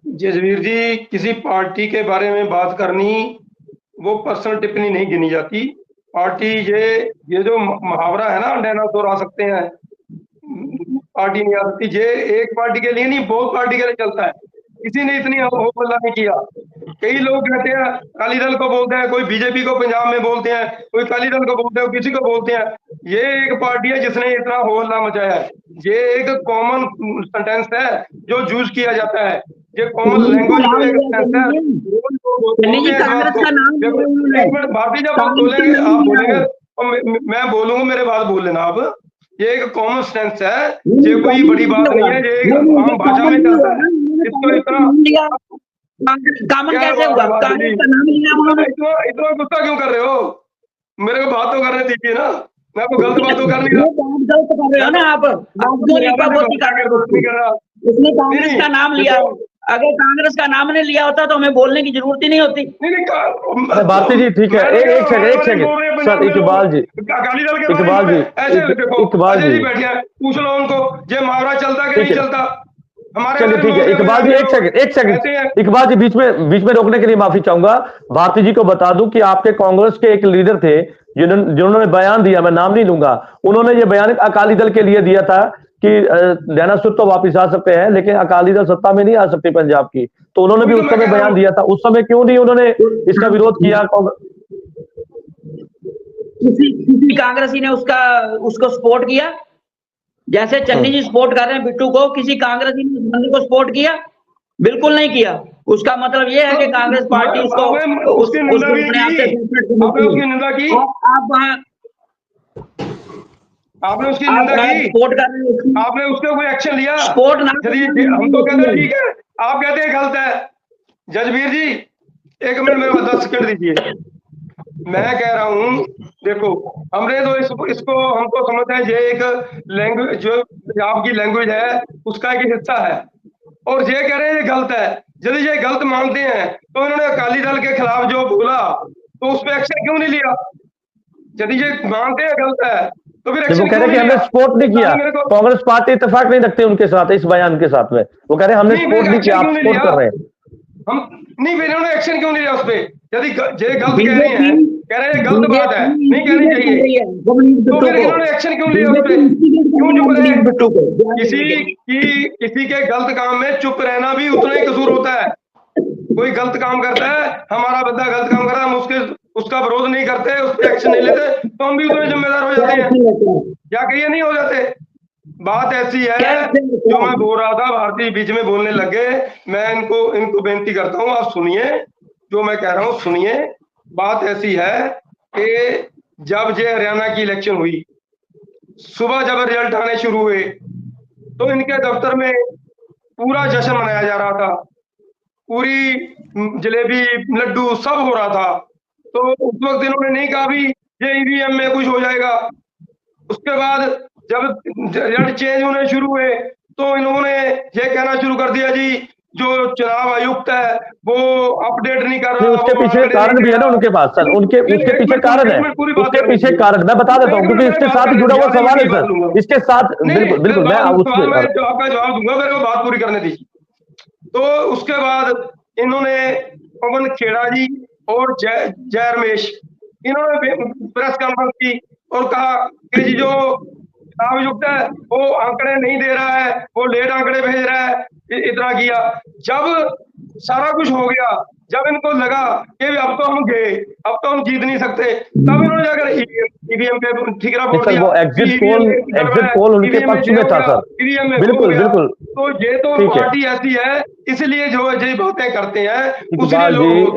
जसवीर जी, किसी पार्टी के बारे में बात करनी वो पर्सनल टिप्पणी नहीं गिनी जाती। पार्टी ये जो मुहावरा है ना, डायनासोर आ सकते हैं, पार्टी नहीं आ सकती, ये एक पार्टी के लिए नहीं बहुत पार्टी के लिए चलता है। किसी ने इतनी हो हल्ला नहीं किया कई लोग कहते हैं अकाली दल को बोलते हैं, कोई बीजेपी को पंजाब में बोलते हैं, कोई अकाली दल को बोलते हैं, किसी को बोलते हैं। ये एक पार्टी है जिसने इतना होहल्ला मचाया है। ये एक कॉमन सेंटेंस है जो यूज किया जाता है, ये कॉमन लैंग्वेज का एक सेंटेंस है। एक मिनट भारती, जब आप बोलेंगे आप बोलेंगे और मैं बोलूंगा, मेरे बाद बोल लेना आप। ये एक कॉमन सेंस है, ये कोई बड़ी बात नहीं है, ये एक आम भाषा में चलता है। इसको इतना कॉमन कैसे हुआ? कांग्रेस का नाम लिया उन्होंने। इतना गुस्सा क्यों कर रहे हो? मेरे को बात तो करने दीजिए ना, मैं आपको गलत बात तो कर नहीं रहा। गलत कर रहे हो ना आप उसने कांग्रेस का नाम लिया। अगर कांग्रेस का नाम नहीं लिया होता तो हमें बोलने की जरूरत ही नहीं होती। भारती जी ठीक है, एक सेकंड सर, इकबाल जी, अकाली दल के इकबाल जी, ऐसे देखो, इकबाल जी बैठे हैं, पूछ लो उनको ये मुहावरा चलता कि नहीं चलता। हमारे चलिए ठीक है, इकबाल जी एक सेकंड इकबाल जी, बीच में रोकने के लिए माफी चाहूंगा। भारती जी को बता दूं कि आपके कांग्रेस के एक लीडर थे जिन्होंने बयान दिया, मैं नाम नहीं लूंगा, उन्होंने ये बयान अकाली दल के लिए दिया था कि देनासुर तो वापिस आ सकते हैं लेकिन अकाली दल सत्ता में नहीं आ सकती पंजाब की। तो उन्होंने भी उस समय बयान दिया था, उस समय क्यों नहीं उन्होंने इसका विरोध किया? किसी कांग्रेसी ने उसको सपोर्ट किया? जैसे चन्नी जी सपोर्ट कर रहे हैं बिट्टू को, किसी कांग्रेसी ने उस बंदे को सपोर्ट किया? बिल्कुल नहीं किया। उसका मतलब ये है कि कांग्रेस पार्टी उसको उसकी निंदा की। आपने उसकी निंदा की, सपोर्ट कर रहे हैं, आपने उसके कोई एक्शन लिया? सपोर्ट ना, हम तो कहते हैं ठीक है, आप कहते हैं गलत है। जजबीर जी एक मिनट मेरे को 10 सेकंड दीजिए। मैं कह रहा हूं देखो, हमने तो इसको हमको समझते हैं ये एक लैंग्वेज, जो आपकी लैंग्वेज है उसका एक हिस्सा है, और ये कह रहे हैं ये गलत है। यदि ये गलत मानते हैं तो इन्होंने अकाली दल के खिलाफ जो बोला तो उस पर एक्शन क्यों नहीं लिया? यदि ये मानते हैं गलत है तो फिर वो कह रहे हैं कि हमने सपोर्ट नहीं किया, कांग्रेस पार्टी इत्तेफाक नहीं रखते उनके साथ इस बयान के साथ में। वो कह रहे हैं हमने सपोर्ट नहीं किया, आप सपोर्ट कर रहे हैं। हम नहीं, फिर इन्होंने एक्शन क्यों नहीं लिया उस पर? यदि ये गलत कह रहे हैं, कह रहे हैं गलत बात है, नहीं कहनी चाहिए, तो फिर इन्होंने एक्शन क्यों लिया उस पर? क्यों चुप रहे? किसी के गलत काम में चुप रहना भी उतना ही कसूर होता है। कोई गलत काम करता है, हमारा बंदा गलत काम कर रहा है, हम उसका विरोध नहीं करते, उस पर एक्शन नहीं लेते, तो हम भी उतने जिम्मेदार हो जाते हैं, क्या कहिए नहीं हो जाते? बात ऐसी है जो मैं बोल रहा था, भारतीय बीच में बोलने लगे। मैं इनको बेनती करता हूं, आप सुनिए जो मैं कह रहा हूं, सुनिए। बात ऐसी है कि जब ये हरियाणा की इलेक्शन हुई, सुबह जब रिजल्ट आने शुरू हुए तो इनके दफ्तर में पूरा जश्न मनाया जा रहा था, पूरी जलेबी लड्डू सब हो रहा था। तो उस वक्त इन्होंने नहीं कहा भी ये ईवीएम में कुछ हो जाएगा। उसके बाद जब रिजल्ट चेंज होने शुरू हुए तो इन्होंने ये कहना शुरू कर दिया जी जो चुनाव आयुक्त है वो अपडेट नहीं कर रहा। उसके पीछे कारण भी है ना उनके पास सर, उसके पीछे कारण है, उसके पीछे कारण मैं बता देता हूँ क्योंकि इसके साथ जुड़ा हुआ सवाल है सर, इसके साथ बिल्कुल मैं आपका जवाब दूंगा, मेरे को बात पूरी करने दीजिए। तो उसके बाद इन्होंने पवन खेड़ा जी और जय रमेश, इन्होंने प्रेस कॉन्फ्रेंस की और कहा कि जी जो आयुक्त है वो आंकड़े नहीं दे रहा है, वो लेट आंकड़े भेज रहा है, इतना किया। जब सारा कुछ हो गया, जब इनको लगा कि अब तो हम गए, अब तो हम जीत नहीं सकते, तब इन्होंने जाकर ईवीएम पे ठीकरा बोल दिया। वो एग्जिट पोल उनके पक्ष में था सर, बिल्कुल बिल्कुल। तो ये तो पार्टी ऐसी है, इसलिए जो ये बातें करते हैं।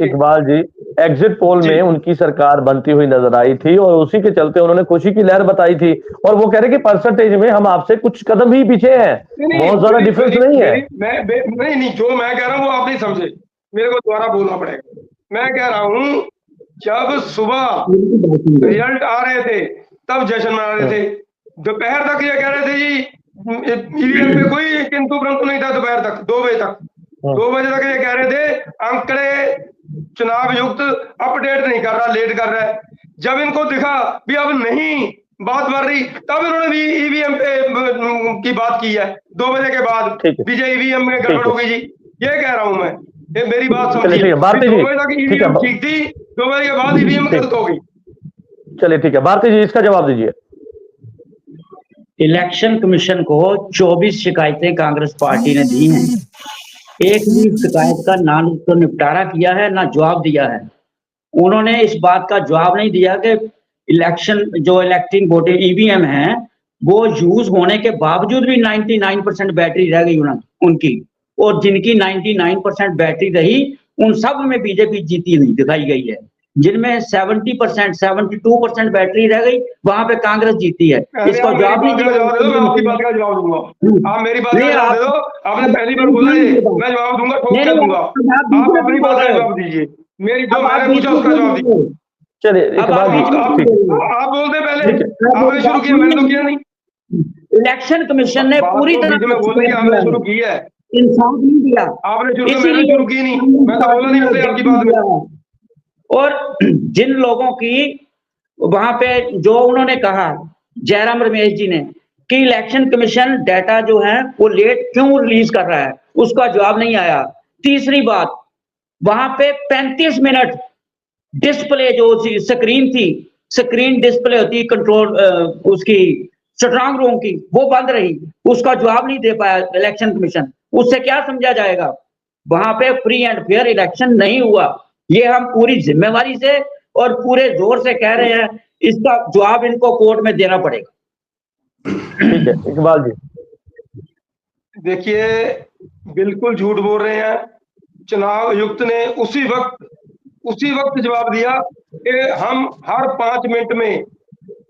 इकबाल जी एग्जिट पोल में उनकी सरकार बनती हुई नजर आई थी और उसी के चलते उन्होंने खुशी की लहर बताई थी, और वो कह रहे कि परसेंटेज में हम आपसे कुछ कदम ही पीछे हैं, बहुत ज्यादा डिफरेंस नहीं है। नहीं, जो मैं कह रहा हूँ वो आप नहीं समझे, मेरे को दोबारा बोलना पड़ेगा। मैं कह रहा हूँ जब सुबह रिजल्ट आ रहे थे तब जश्न मना रहे थे, दोपहर तक ये कह रहे थे जी ईवीएम पे कोई किंतु परंतु नहीं था। दोपहर तक 2 बजे तक 2 बजे तक ये कह रहे थे आंकड़े चुनाव युक्त अपडेट नहीं कर रहा, लेट कर रहा है। जब इनको दिखा भी अब नहीं बात बढ़ रही, तब इन्होंने भी ईवीएम पे की बात की है 2 बजे के बाद। विजय ईवीएम में गड़बड़ हो गई जी, ये कह रहा हूं मैं, ये मेरी बात समझिए। 2 बजे तक ईवीएम ठीक थी, 2 बजे के बाद ईवीएम गलत हो गई। चलिए ठीक है, भारती जी इसका जवाब दीजिए। इलेक्शन कमीशन को 24 शिकायतें कांग्रेस पार्टी ने दी हैं। एक भी शिकायत का ना तो निपटारा किया है ना जवाब दिया है। उन्होंने इस बात का जवाब नहीं दिया कि इलेक्शन जो इलेक्टिंग वोटिंग ईवीएम है वो यूज होने के बावजूद भी 99% बैटरी रह गई उनकी, और जिनकी 99% बैटरी रही उन सब में बीजेपी जीती हुई दिखाई गई है। जिनमें 70% 72% बैटरी रह गई वहां पे कांग्रेस जीती है। इसका जवाब नहीं दिया। आपकी बात का जवाब दूंगा, आप मेरी बात का जवाब दे दो। आपने पहली बार बोला ये, मैं जवाब दूंगा, ठोक के दूंगा। आप अपनी बात का जवाब दीजिए, मेरी जो मैंने पूछा उसका जवाब दीजिए। चलिए आप बोलते पहले, आपने शुरू किया, मैंने तो किया नहीं। इलेक्शन कमीशन ने पूरी तरह आपने शुरू की है, इंसाफ नहीं दिया। आपने शुरू की नहीं, मैं तो बोला नहीं पहले आपकी बात में। और जिन लोगों की वहां पे जो उन्होंने कहा जयराम रमेश जी ने कि इलेक्शन कमीशन डाटा जो है वो लेट क्यों रिलीज कर रहा है, उसका जवाब नहीं आया। तीसरी बात, वहां पे 35 मिनट डिस्प्ले जो स्क्रीन थी, स्क्रीन डिस्प्ले होती कंट्रोल उसकी स्ट्रांग रूम की, वो बंद रही, उसका जवाब नहीं दे पाया इलेक्शन कमीशन। उससे क्या समझा जाएगा? वहां पे फ्री एंड फेयर इलेक्शन नहीं हुआ। ये हम पूरी जिम्मेवारी से और पूरे जोर से कह रहे हैं, इसका जवाब इनको कोर्ट में देना पड़ेगा। ठीक है इकबाल जी। देखिए बिल्कुल झूठ बोल रहे हैं। चुनाव आयुक्त ने उसी वक्त जवाब दिया कि हम हर 5 मिनट में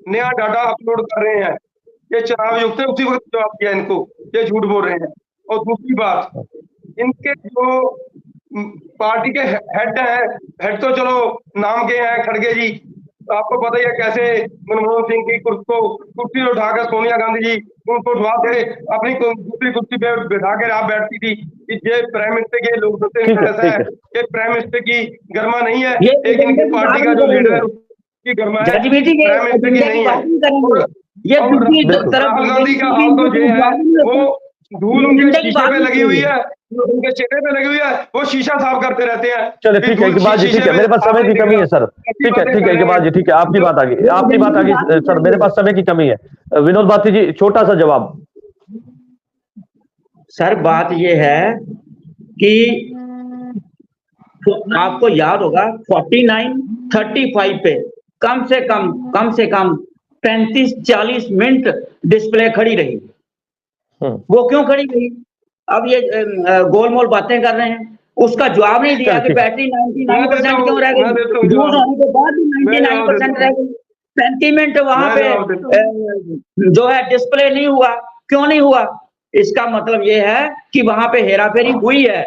नया डाटा अपलोड कर रहे हैं। ये चुनाव आयुक्त ने उसी वक्त जवाब दिया इनको, ये झूठ बोल रहे हैं। और दूसरी बात, इनके जो पार्टी के हेड तो चलो नाम के हैं खड़गे जी, आपको पता ही है कैसे मनमोहन सिंह की कुर्सी उठाकर सोनिया गांधी जी उनको उठवा थे, अपनी दूसरी कुर्सी पे बैठा कर आप बैठती थी। ये प्राइम मिनिस्टर के लोकतंत्र में ऐसा है, ये प्राइम मिनिस्टर की गर्मा नहीं है, एक इनकी पार्टी का जो लीडर है उसकी गर्मा है, प्राइम मिनिस्टर की नहीं है। राहुल गांधी का हाल तो ये है, वो धूल उनके शीशे पे लगी हुई है, उनके चेहरे पे लगी हुई है, वो शीशा साफ करते रहते हैं। चलिए ठीक है इकबाल जी, ठीक है, मेरे पास समय की कमी है सर। ठीक है इकबाल जी, ठीक है, आपकी बात आ गई सर, मेरे पास समय की कमी है। विनोद भारती जी छोटा सा जवाब। सर बात ये है कि आपको याद होगा 49-35 पे कम से कम 35-40 मिनट डिस्प्ले खड़ी रही। वो क्यों खड़ी रही? अब ये गोलमोल बातें कर रहे हैं, उसका जवाब नहीं दिया कि बैटरी 99% क्यों रह गई, यूज होने के बाद भी 99% रह गई। 35 मिनट वहां पे जो है डिस्प्ले नहीं हुआ, क्यों नहीं हुआ? इसका मतलब ये है कि वहां पे हेराफेरी हुई है।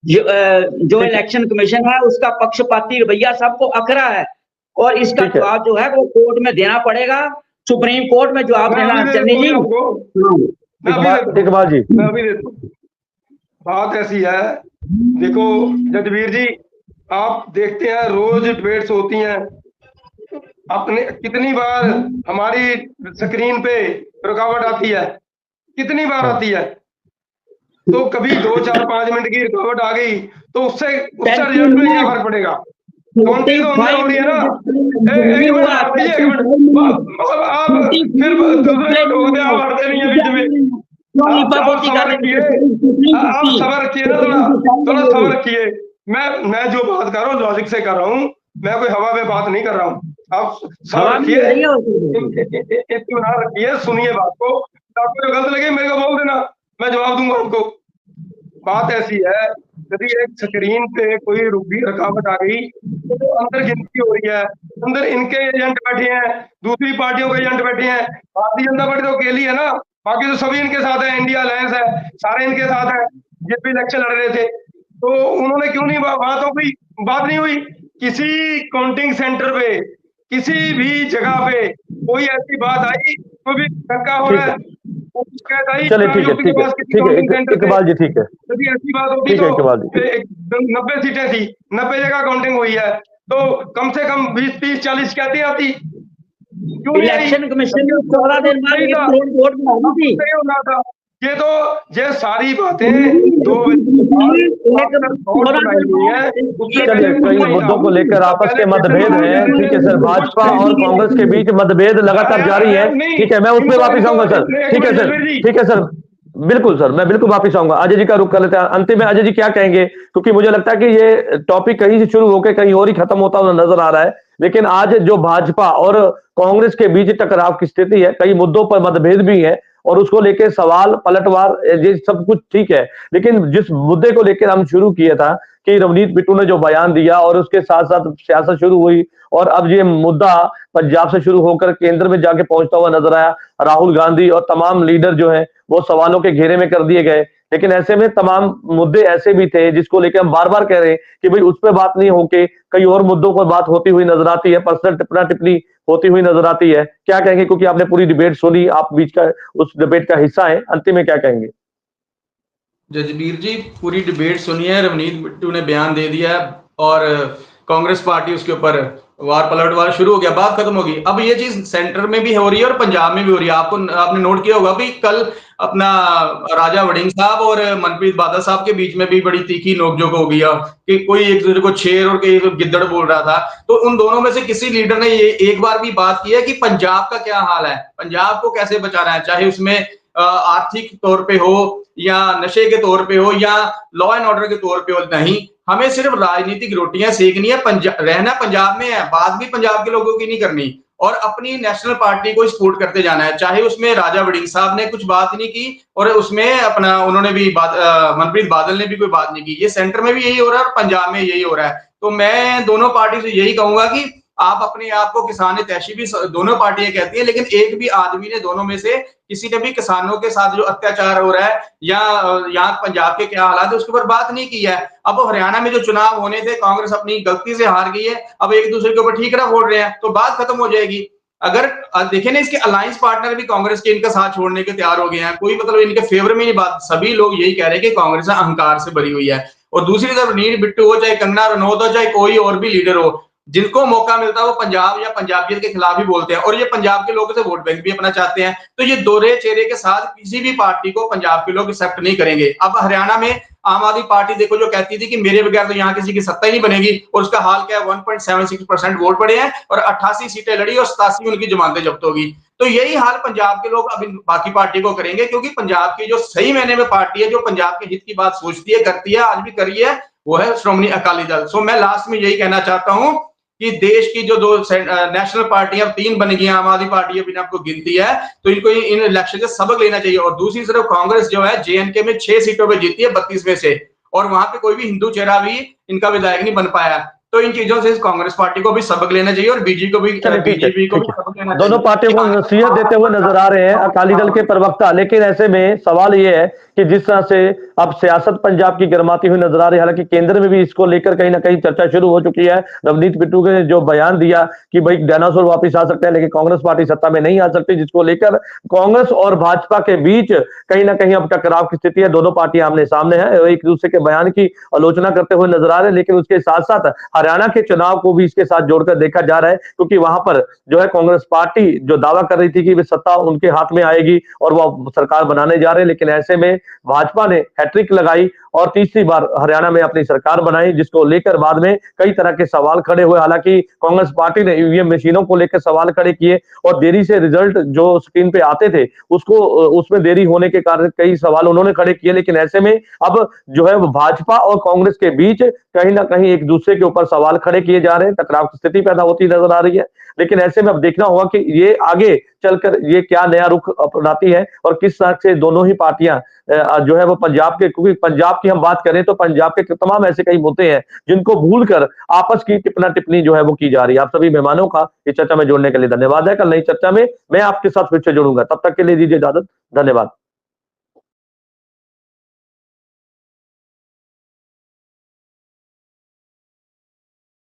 जो इलेक्शन कमीशन है उसका पक्षपाती रवैया सबको अखरा है, और इसका जवाब जो है वो कोर्ट में देना पड़ेगा, सुप्रीम कोर्ट में जवाब देना है। चन्नी जी इकबाल जी, मैं अभी देता हूं। बात ऐसी है, देखो जजवीर जी, आप देखते हैं रोज डिबेट्स होती हैं, अपने कितनी बार हमारी स्क्रीन पे रुकावट आती है, कितनी बार आती है। तो कभी 2, 4, 5 मिनट की रुकावट आ गई तो उससे रिजल्ट में क्या फर्क पड़ेगा? काउंटिंग तो अंदर हो रही है ना। एक मिनट आप फिर दूसरे को ढोक दे, आप हटते नहीं है बीच में। आप सबर रखिए ना, थोड़ा सबर रखिए। मैं जो बात कर रहा हूँ लॉजिक से कर रहा हूँ, मैं कोई हवा में बात नहीं कर रहा हूँ। आप सबर रखिए, इत्मीनान रखिए, सुनिए बात को। आपको जो गलत लगे मेरे को बोल देना, मैं जवाब दूंगा आपको। बात ऐसी है, यदि एक स्क्रीन पे कोई रुकावट आ गई तो अंदर गिनती हो रही है, अंदर इनके एजेंट बैठे हैं, दूसरी पार्टियों के एजेंट बैठे हैं। भारतीय जनता पार्टी तो अकेली है ना, बाकी तो सभी इनके साथ है, इंडिया अलायंस है, सारे इनके साथ है। ये भी इलेक्शन लड़ रहे थे तो उन्होंने क्यों नहीं बात नहीं हुई। किसी काउंटिंग सेंटर पे, किसी भी जगह पे कोई ऐसी बात आई, कोई भी धक्का हो रहा है, चलिए ठीक है इकबाल जी, ठीक है, यदि ऐसी बात होती तो 90 सीटें थी, 90 जगह काउंटिंग हुई है, तो कम से कम 20, 30, 40 शिकायतें आती। इलेक्शन कमीशन ने 14 दिन बाद रिपोर्ट बनाई थी। ये सारी बातें कई मुद्दों को लेकर आपस के मतभेद हैं। ठीक है सर, भाजपा और कांग्रेस के बीच मतभेद लगातार जारी है। ठीक है, मैं उसमें वापिस आऊंगा सर। ठीक है सर, बिल्कुल सर, मैं बिल्कुल वापिस आऊंगा। अजय जी का रुख कर लेते हैं। अंतिम में अजय जी क्या कहेंगे, क्योंकि मुझे लगता है कि ये टॉपिक कहीं से शुरू होकर कहीं और ही खत्म होता हुआ नजर आ रहा है। लेकिन आज जो भाजपा और कांग्रेस के बीच टकराव की स्थिति है, कई मुद्दों पर मतभेद भी है और उसको लेकर सवाल पलटवार ये सब कुछ ठीक है, लेकिन जिस मुद्दे को लेकर हम शुरू किया था कि रवनीत बिट्टू ने जो बयान दिया और उसके साथ साथ सियासत शुरू हुई और अब ये मुद्दा पंजाब से शुरू होकर केंद्र में जाके पहुंचता हुआ नजर आया। राहुल गांधी और तमाम लीडर जो है वो सवालों के घेरे में कर दिए गए। लेकिन ऐसे में तमाम मुद्दे ऐसे भी थे जिसको लेकर हम बार बार कह रहे हैं कि भाई उस पर बात नहीं होके कई और मुद्दों पर बात होती हुई नजर आती है, पर्सनल टिप्पणी टिप्पणी होती हुई नजर आती है। क्या कहेंगे, क्योंकि आपने पूरी डिबेट सुनी, आप बीच का उस डिबेट का हिस्सा है, अंतिम में क्या कहेंगे? जजबीर जी, पूरी डिबेट सुनी है, रवनीत बिट्टू ने बयान दे दिया है और कांग्रेस पार्टी उसके ऊपर वार पलटवार शुरू हो गया, बात खत्म होगी। अब ये चीज सेंटर में भी हो रही है और पंजाब में भी हो रही है। आपने नोट किया होगा भी कल अपना राजा वड़िंग साहब और मनप्रीत बादल साहब के बीच में भी बड़ी तीखी नोकझोंक हो गई कि कोई एक दूसरे को शेर और कोई गिद्दड़ बोल रहा था। तो उन दोनों में से किसी लीडर ने ये एक बार भी बात की है कि पंजाब का क्या हाल है, पंजाब को कैसे बचाना है, चाहे उसमें आर्थिक तौर पे हो या नशे के तौर पे हो या लॉ एंड ऑर्डर के तौर पे हो। नहीं, हमें सिर्फ राजनीतिक रोटियां सेकनी है, रहना पंजाब में है, बात भी पंजाब के लोगों की नहीं करनी और अपनी नेशनल पार्टी को सपोर्ट करते जाना है। चाहे उसमें राजा वड़िंग साहब ने कुछ बात नहीं की और उसमें अपना उन्होंने भी मनप्रीत बादल ने भी कोई बात नहीं की। ये सेंटर में भी यही हो रहा है और पंजाब में यही हो रहा है। तो मैं दोनों पार्टी से यही कहूंगा कि आप अपने आप को किसान हितैषी भी दोनों पार्टियां कहती है, लेकिन एक भी आदमी ने दोनों में से किसी ने भी किसानों के साथ जो अत्याचार हो रहा है या यहाँ पंजाब के क्या हालात है उसके ऊपर बात नहीं की है। अब हरियाणा में जो चुनाव होने थे, कांग्रेस अपनी गलती से हार गई है, अब एक दूसरे के ऊपर ठीकरा फोड़ रहे हैं, तो बात खत्म हो जाएगी। अगर देखें ना, इसके अलायंस पार्टनर भी कांग्रेस के इनका साथ छोड़ने के तैयार हो गए हैं, कोई मतलब इनके फेवर में नहीं बात। सभी लोग यही कह रहे हैं कि कांग्रेस अहंकार से भरी हुई है। और दूसरी तरफ रवनीत बिट्टू हो, चाहे कंगना रनौत हो, चाहे कोई और भी लीडर हो, जिनको मौका मिलता है वो पंजाब या पंजाबियत के खिलाफ ही बोलते हैं और ये पंजाब के लोगों से वोट बैंक भी अपना चाहते हैं। तो ये दोहरे चेहरे के साथ किसी भी पार्टी को पंजाब के लोग एक्सेप्ट नहीं करेंगे। अब हरियाणा में आम आदमी पार्टी देखो जो कहती थी कि मेरे बगैर तो यहाँ किसी की सत्ता ही नहीं बनेगी, और उसका हाल क्या है, 1.76% वोट पड़े हैं और 88 सीटें लड़ी और 87 उनकी जमानतें जब्त होगी। तो यही हाल पंजाब के लोग अब बाकी पार्टी को करेंगे, क्योंकि पंजाब की जो सही मायने में पार्टी है, जो पंजाब के हित की बात सोचती है, करती है, आज भी करी है, वो है श्रोमणी अकाली दल। सो मैं लास्ट में यही कहना चाहता हूं कि देश की जो दो नेशनल पार्टियां 3 बन गई, आम आदमी पार्टी अभी आपको गिनती है, तो इनको इन इलेक्शन से सबक लेना चाहिए। और दूसरी तरफ कांग्रेस जो है जेएनके में 6 सीटों पे जीती है 32 में से, और वहां पे कोई भी हिंदू चेहरा भी इनका विधायक नहीं बन पाया। तो इन चीजों से कांग्रेस पार्टी को भी सबक लेना चाहिए और बीजेपी को भी सबक लेना चाहिए। दोनों पार्टियों को नसीहत देते हुए नजर आ रहे हैं अकाली दल के प्रवक्ता। लेकिन ऐसे में सवाल यह है कि जिस तरह से अब सियासत पंजाब की गर्माती हुई नजर आ रही है, हालांकि केंद्र में भी इसको लेकर कहीं ना कहीं चर्चा शुरू हो चुकी है। रवनीत बिट्टू ने जो बयान दिया कि भाई डायनासोर वापस आ सकते हैं लेकिन कांग्रेस पार्टी सत्ता में नहीं आ सकती, जिसको लेकर कांग्रेस और भाजपा के बीच कहीं ना कहीं अब टकराव की स्थिति है। दोनों पार्टियां आमने सामने हैं, एक दूसरे के बयान की आलोचना करते हुए नजर आ रहे हैं। लेकिन उसके साथ साथ हरियाणा के चुनाव को भी इसके साथ जोड़कर देखा जा रहा है, क्योंकि वहां पर जो है कांग्रेस पार्टी जो दावा कर रही थी कि वे सत्ता उनके हाथ में आएगी और वो सरकार बनाने जा रहे हैं, लेकिन ऐसे में भाजपा ने हैट्रिक लगाई और तीसरी बार हरियाणा में अपनी सरकार बनाई, जिसको लेकर बाद में कई तरह के सवाल खड़े हुए। हालांकि कांग्रेस पार्टी ने ईवीएम मशीनों को लेकर सवाल खड़े किए और देरी से रिजल्ट जो स्क्रीन पे आते थे उसको उसमें देरी होने के कारण कई सवाल उन्होंने खड़े किए। लेकिन ऐसे में अब जो है भाजपा और कांग्रेस के बीच कहीं ना कहीं एक दूसरे के ऊपर सवाल खड़े किए जा रहे हैं, टकराव की स्थिति पैदा होती नजर आ रही है। लेकिन ऐसे में अब देखना होगा कि ये आगे चलकर ये क्या नया रुख अपनाती है और किस तरह से दोनों ही पार्टियां जो है वो पंजाब के, क्योंकि पंजाब की हम बात करें तो पंजाब के तमाम ऐसे कई मुद्दे हैं जिनको भूलकर आपस की टिप्पणी टिप्पणी जो है वो की जा रही है। आप सभी मेहमानों का इस चर्चा में जोड़ने के लिए धन्यवाद है। कल नई चर्चा में मैं आपके साथ फिर से जुड़ूंगा, तब तक के लिए दीजिए इजाजत, धन्यवाद।